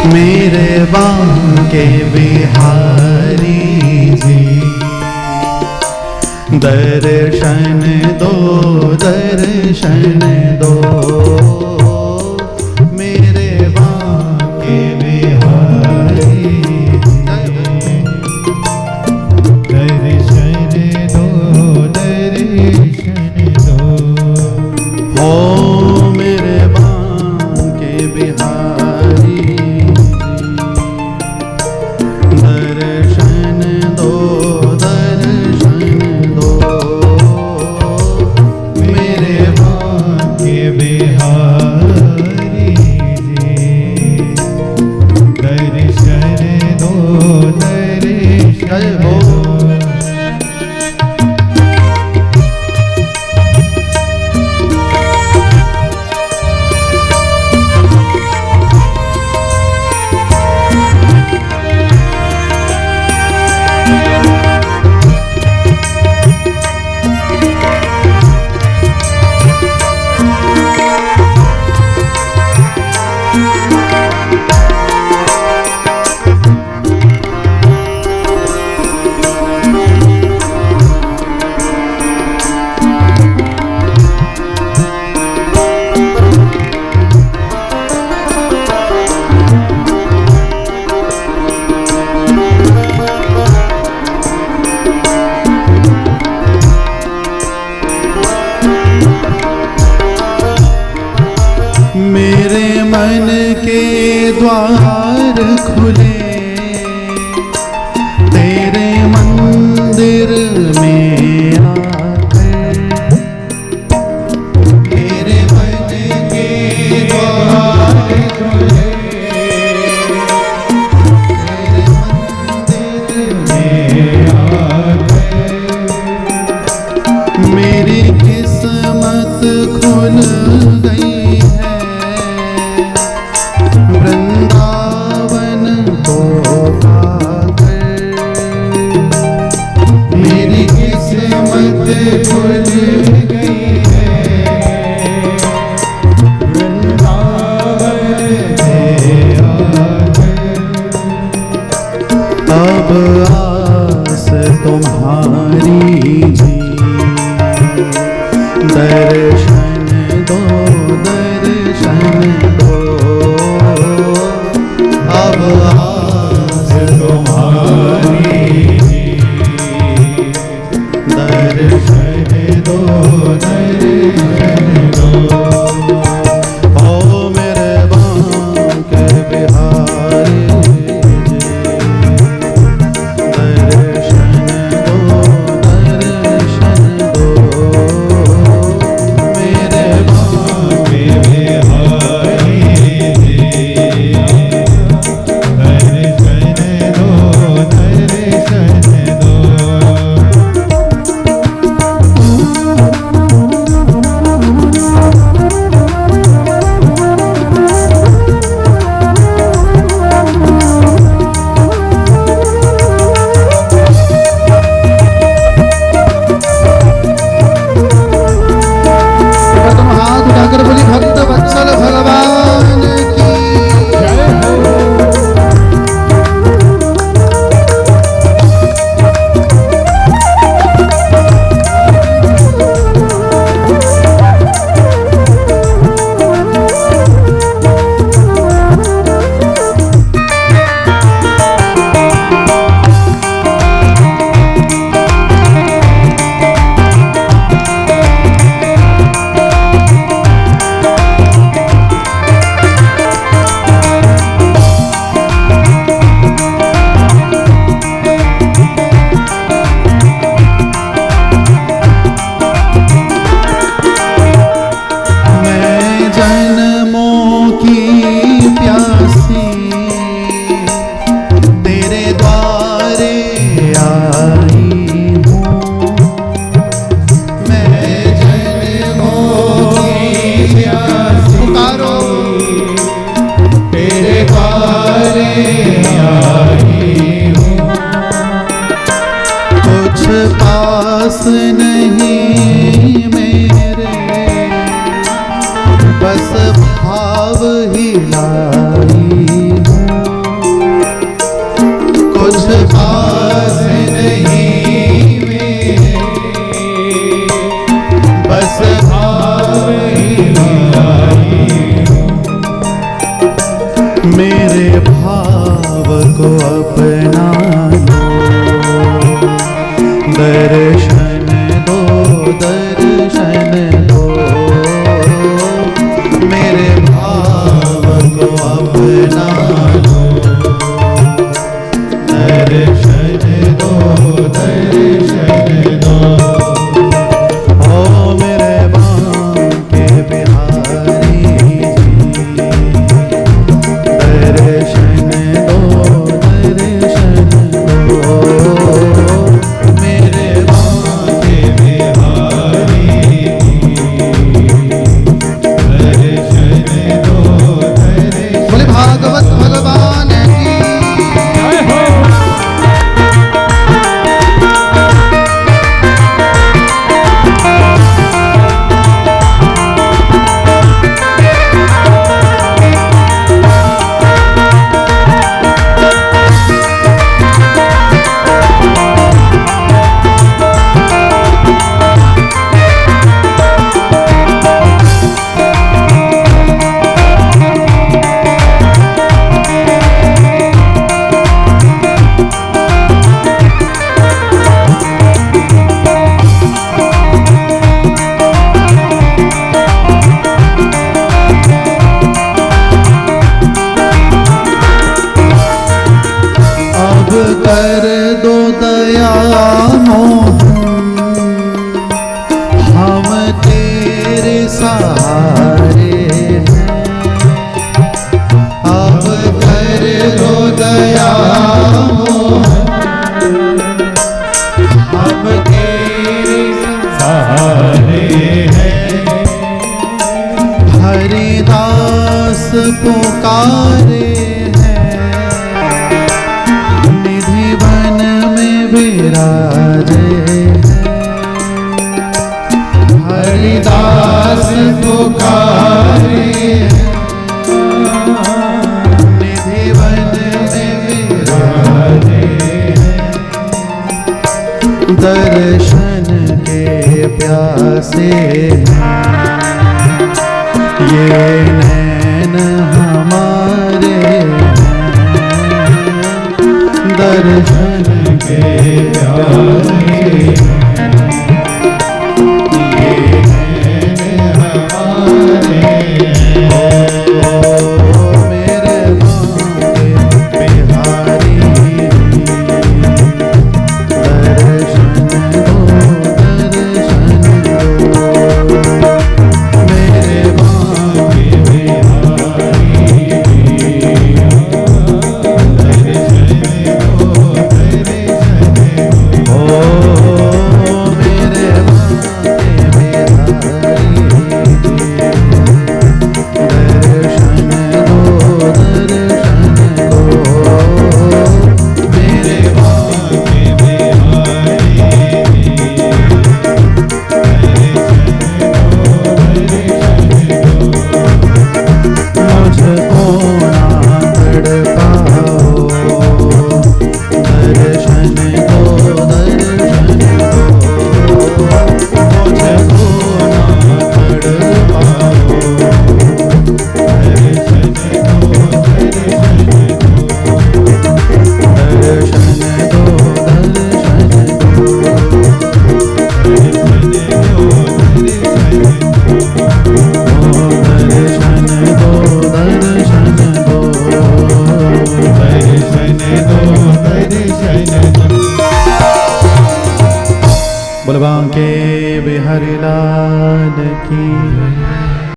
मेरे बांके बिहारी जी, दर्शन दो दर्शन दो, मेरे बांके बिहारी जी, दर्शन दो दर्शन दो। हो मेरे बांके बिहारी जी, दर्शन दो दर्शन दो, मेरे बांके बिहारी जी, दर्शन दो दर्शन दो। मेरे मन के द्वार खुले, तेरे मंदिर में आकर, मेरे मन के द्वार खुले, तेरे मंदिर में आकर, मेरी किस्मत खुल गई है, वृंदावन को मेरे भाव को अपना लो, दर्शन दो, दर्शन दो, मेरे भाव को अपना लो, दर्शन दो, दर्शन दो। ओ मेरे बांके बिहारी जी, दर्शन दो, दर्शन दो, मेरे बांके बिहारी दर्शन दो, दर्शन। बोले भागवत भगवान की जय हो। अब कर दो दया मोहन, हम तेरे सहारे हैं। अब कर दो दया मोहन, हम तेरे सहारे हैं। हरिदास पुकारे निधि वन में विराजे हैं। हरिदास पुकारे निधि वन में विराजे हैं। दर्शन के प्यासे हैं ये नैन हमारे हैं। दर्शन के प्यारे ये नैन हमारे हैं। मेरे बांके बिहारी दर्शन दो, दर्शन दो, मेरे बांके ओ मेरे बांके बिहारी दर्शन दो, दर्शन दो, मेरे बांके मुझको ना तड़पाओ, दर्शन दो, दर्शन दो, मुझको ना तड़पाओ, दर्शन दो, दर्शन दो, दर्शन दो, बोल बांके बिहारी लाल की